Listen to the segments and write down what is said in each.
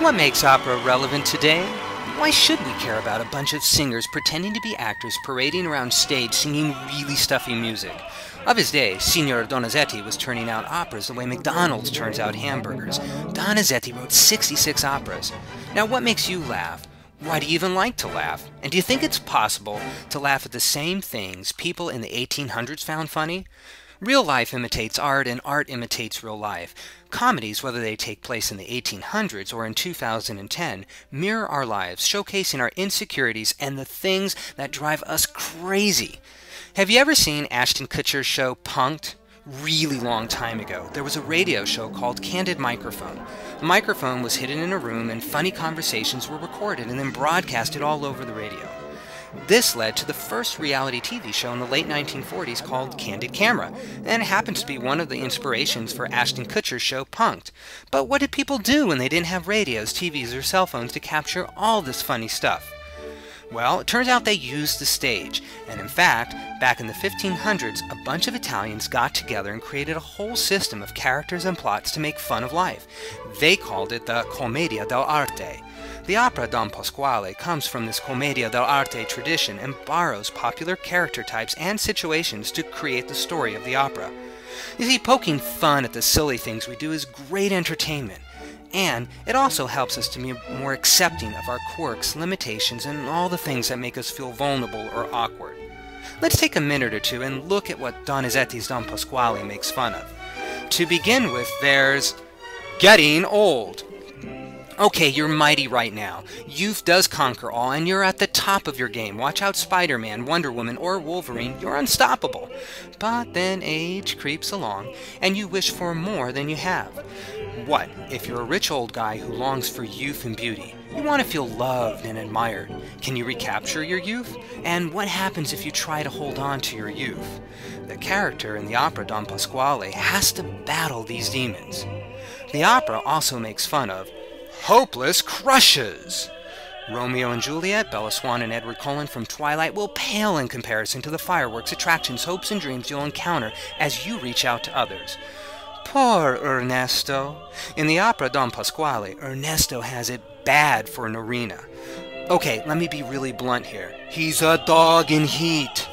What makes opera relevant today? Why should we care about a bunch of singers pretending to be actors parading around stage singing really stuffy music? Of his day, Signor Donizetti was turning out operas the way McDonald's turns out hamburgers. Donizetti wrote 66 operas. Now what makes you laugh? Why do you even like to laugh? And do you think it's possible to laugh at the same things people in the 1800s found funny? Real life imitates art, and art imitates real life. Comedies, whether they take place in the 1800s or in 2010, mirror our lives, showcasing our insecurities and the things that drive us crazy. Have you ever seen Ashton Kutcher's show Punk'd? Really long time ago, there was a radio show called Candid Microphone. The microphone was hidden in a room and funny conversations were recorded and then broadcasted all over the radio. This led to the first reality TV show in the late 1940s called Candid Camera, and it happens to be one of the inspirations for Ashton Kutcher's show Punk'd. But what did people do when they didn't have radios, TVs, or cell phones to capture all this funny stuff? Well, it turns out they used the stage, and in fact, back in the 1500s, a bunch of Italians got together and created a whole system of characters and plots to make fun of life. They called it the Commedia dell'arte. The opera Don Pasquale comes from this Commedia dell'arte tradition and borrows popular character types and situations to create the story of the opera. You see, poking fun at the silly things we do is great entertainment, and it also helps us to be more accepting of our quirks, limitations, and all the things that make us feel vulnerable or awkward. Let's take a minute or two and look at what Donizetti's Don Pasquale makes fun of. To begin with, there's getting old. Okay, you're mighty right now. Youth does conquer all, and you're at the top of your game. Watch out, Spider-Man, Wonder Woman, or Wolverine. You're unstoppable. But then age creeps along, and you wish for more than you have. What if you're a rich old guy who longs for youth and beauty? You want to feel loved and admired. Can you recapture your youth? And what happens if you try to hold on to your youth? The character in the opera Don Pasquale has to battle these demons. The opera also makes fun of hopeless crushes. Romeo and Juliet, Bella Swan and Edward Cullen from Twilight will pale in comparison to the fireworks, attractions, hopes, and dreams you'll encounter as you reach out to others. Poor Ernesto. In the opera Don Pasquale, Ernesto has it bad for Norina. Okay, let me be really blunt here. He's a dog in heat.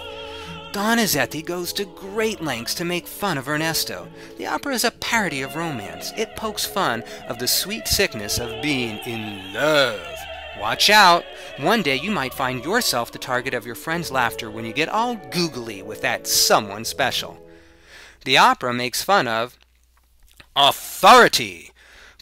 Donizetti goes to great lengths to make fun of Ernesto. The opera is a parody of romance. It pokes fun of the sweet sickness of being in love. Watch out! One day you might find yourself the target of your friend's laughter when you get all googly with that someone special. The opera makes fun of authority.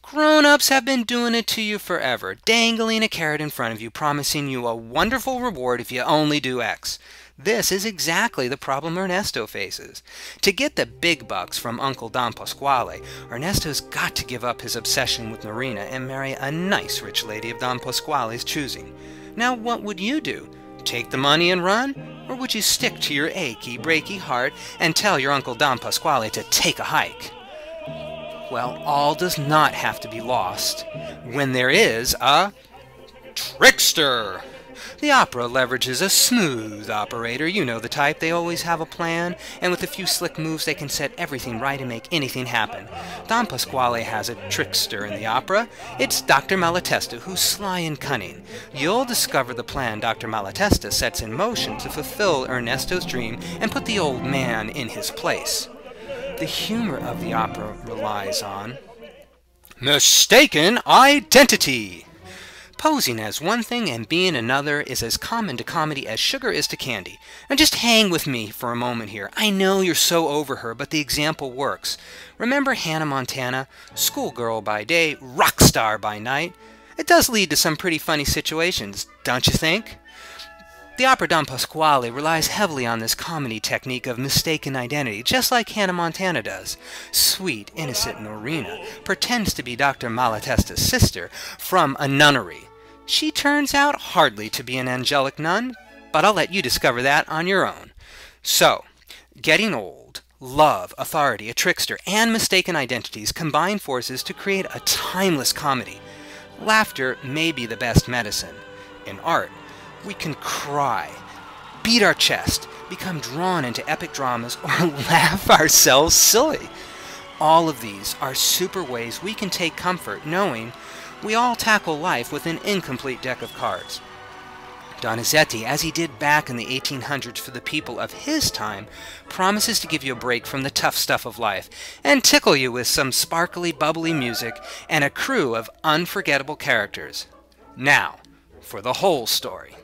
Grown-ups have been doing it to you forever, dangling a carrot in front of you, promising you a wonderful reward if you only do X. This is exactly the problem Ernesto faces. To get the big bucks from Uncle Don Pasquale, Ernesto's got to give up his obsession with Norina and marry a nice rich lady of Don Pasquale's choosing. Now what would you do? Take the money and run? Or would you stick to your achy, breaky heart and tell your Uncle Don Pasquale to take a hike? Well, all does not have to be lost when there is a trickster. The opera leverages a smooth operator, you know the type, they always have a plan, and with a few slick moves they can set everything right and make anything happen. Don Pasquale has a trickster in the opera. It's Dr. Malatesta, who's sly and cunning. You'll discover the plan Dr. Malatesta sets in motion to fulfill Ernesto's dream and put the old man in his place. The humor of the opera relies on mistaken identity. Posing as one thing and being another is as common to comedy as sugar is to candy. Now just hang with me for a moment here. I know you're so over her, but the example works. Remember Hannah Montana? Schoolgirl by day, rock star by night. It does lead to some pretty funny situations, don't you think? The opera Don Pasquale relies heavily on this comedy technique of mistaken identity, just like Hannah Montana does. Sweet, innocent Norina pretends to be Dr. Malatesta's sister from a nunnery. She turns out hardly to be an angelic nun, but I'll let you discover that on your own. So, getting old, love, authority, a trickster, and mistaken identities combine forces to create a timeless comedy. Laughter may be the best medicine. In art, we can cry, beat our chest, become drawn into epic dramas, or laugh ourselves silly. All of these are super ways we can take comfort knowing we all tackle life with an incomplete deck of cards. Donizetti, as he did back in the 1800s for the people of his time, promises to give you a break from the tough stuff of life and tickle you with some sparkly, bubbly music and a crew of unforgettable characters. Now, for the whole story.